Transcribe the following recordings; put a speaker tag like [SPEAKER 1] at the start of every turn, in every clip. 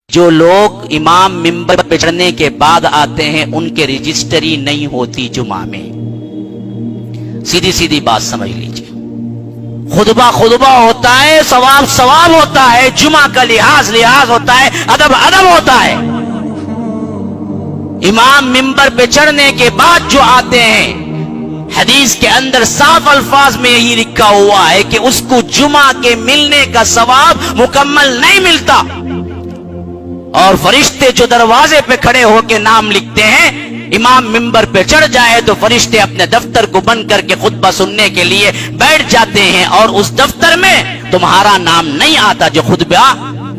[SPEAKER 1] جو لوگ امام منبر پہ چڑھنے کے بعد آتے ہیں ان کے رجسٹری نہیں ہوتی جمعہ میں. سیدھی سیدھی بات سمجھ لیجئے. خطبہ ہوتا ہے، ثواب ہوتا ہے، جمعہ کا لحاظ ہوتا ہے، ادب ہوتا ہے. امام منبر پہ چڑھنے کے بعد جو آتے ہیں، حدیث کے اندر صاف الفاظ میں یہی لکھا ہوا ہے کہ اس کو جمعہ کے ملنے کا ثواب مکمل نہیں ملتا. اور فرشتے جو دروازے پہ کھڑے ہو کے نام لکھتے ہیں، امام منبر پہ چڑھ جائے تو فرشتے اپنے دفتر کو بند کر کے خطبہ سننے کے لیے بیٹھ جاتے ہیں، اور اس دفتر میں تمہارا نام نہیں آتا جو خطبہ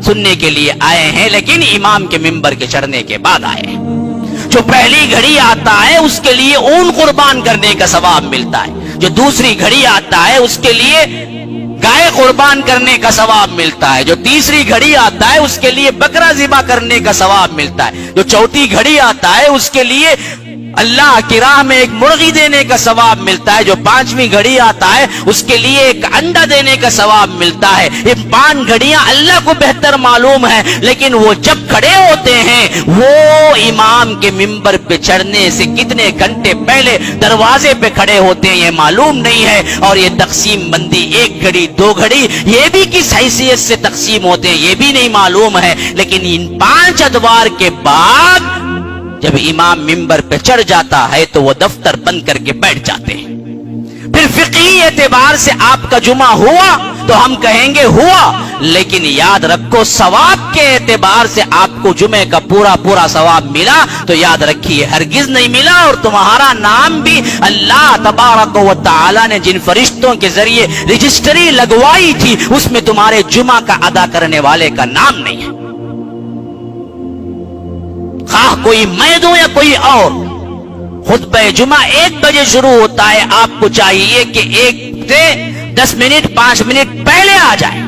[SPEAKER 1] سننے کے لیے آئے ہیں لیکن امام کے منبر کے چڑھنے کے بعد آئے ہیں. جو پہلی گھڑی آتا ہے اس کے لیے اون قربان کرنے کا ثواب ملتا ہے، جو دوسری گھڑی آتا ہے اس کے لیے گائے قربان کرنے کا ثواب ملتا ہے، جو تیسری گھڑی آتا ہے اس کے لیے بکرا ذبح کرنے کا ثواب ملتا ہے، جو چوتھی گھڑی آتا ہے اس کے لیے اللہ کی راہ میں ایک مرغی دینے کا ثواب ملتا ہے، جو پانچویں گھڑی آتا ہے اس کے لیے ایک انڈا دینے کا ثواب ملتا ہے. یہ 5 گھڑیاں اللہ کو بہتر معلوم ہے، لیکن وہ جب کھڑے ہوتے ہیں وہ امام کے منبر پہ چڑھنے سے کتنے گھنٹے پہلے دروازے پہ کھڑے ہوتے ہیں یہ معلوم نہیں ہے. اور یہ تقسیم بندی 1 گھڑی 2 گھڑی یہ بھی کس حیثیت سے تقسیم ہوتے ہیں یہ بھی نہیں معلوم ہے. لیکن ان 5 ادوار کے بعد جب امام منبر پہ چڑھ جاتا ہے تو وہ دفتر بند کر کے بیٹھ جاتے ہیں. پھر فقہی اعتبار سے آپ کا جمعہ ہوا تو ہم کہیں گے ہوا، لیکن یاد رکھو ثواب کے اعتبار سے آپ کو جمعے کا پورا ثواب ملا تو یاد رکھیے ہرگز نہیں ملا. اور تمہارا نام بھی اللہ تبارک و تعالی نے جن فرشتوں کے ذریعے رجسٹری لگوائی تھی اس میں تمہارے جمعہ کا ادا کرنے والے کا نام نہیں ہے. خواہ کوئی میں دوں یا کوئی اور. خطبہ جمعہ 1 بجے شروع ہوتا ہے، آپ کو چاہیے کہ 1 سے 10 منٹ 5 منٹ پہلے آ جائے.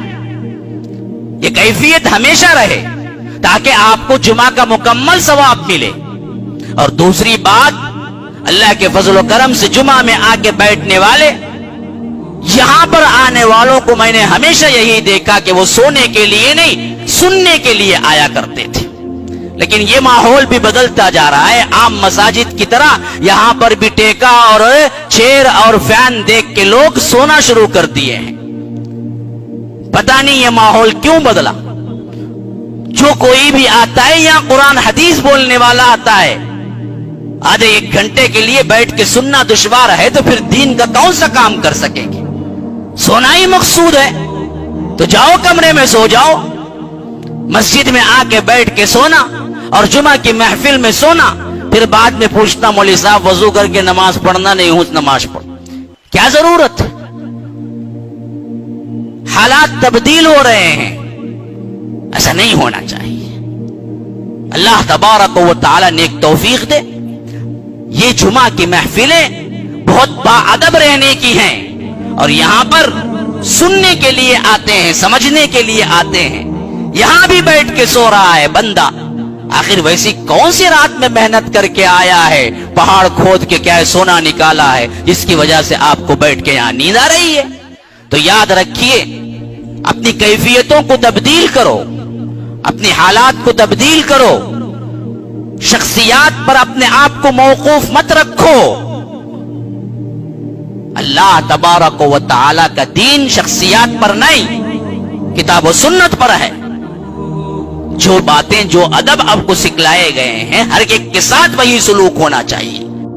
[SPEAKER 1] یہ کیفیت ہمیشہ رہے تاکہ آپ کو جمعہ کا مکمل ثواب ملے. اور دوسری بات، اللہ کے فضل و کرم سے جمعہ میں آ کے بیٹھنے والے، یہاں پر آنے والوں کو میں نے ہمیشہ یہی دیکھا کہ وہ سونے کے لیے نہیں سننے کے لیے آیا کرتے تھے. لیکن یہ ماحول بھی بدلتا جا رہا ہے. عام مساجد کی طرح یہاں پر بھی ٹیکا اور چیئر اور فین دیکھ کے لوگ سونا شروع کر دیے ہیں. پتہ نہیں یہ ماحول کیوں بدلا. جو کوئی بھی آتا ہے یہاں قرآن حدیث بولنے والا آتا ہے، آدھے 1 گھنٹے کے لیے بیٹھ کے سننا دشوار ہے تو پھر دین کا کون سا کام کر سکیں گے. سونا ہی مقصود ہے تو جاؤ کمرے میں سو جاؤ. مسجد میں آ کے بیٹھ کے سونا اور جمعہ کی محفل میں سونا، پھر بعد میں پوچھنا مولوی صاحب وضو کر کے نماز پڑھنا نہیں ہوں نماز پڑھ. کیا ضرورت ہے؟ حالات تبدیل ہو رہے ہیں، ایسا نہیں ہونا چاہیے. اللہ تبارک و تعالی نے ایک توفیق دے. یہ جمعہ کی محفلیں بہت باادب رہنے کی ہیں اور یہاں پر سننے کے لیے آتے ہیں، سمجھنے کے لیے آتے ہیں. یہاں بھی بیٹھ کے سو رہا ہے بندہ. آخر ویسی کون سی رات میں محنت کر کے آیا ہے، پہاڑ کھود کے کیا ہے سونا نکالا ہے جس کی وجہ سے آپ کو بیٹھ کے یہاں نیند آ رہی ہے. تو یاد رکھیے اپنی کیفیتوں کو تبدیل کرو، اپنی حالات کو تبدیل کرو. شخصیات پر اپنے آپ کو موقوف مت رکھو. اللہ تبارک و تعالی کا دین شخصیات پر نہیں، کتاب و سنت پر ہے. جو باتیں جو ادب آپ کو سکھلائے گئے ہیں ہر ایک کے ساتھ وہی سلوک ہونا چاہیے.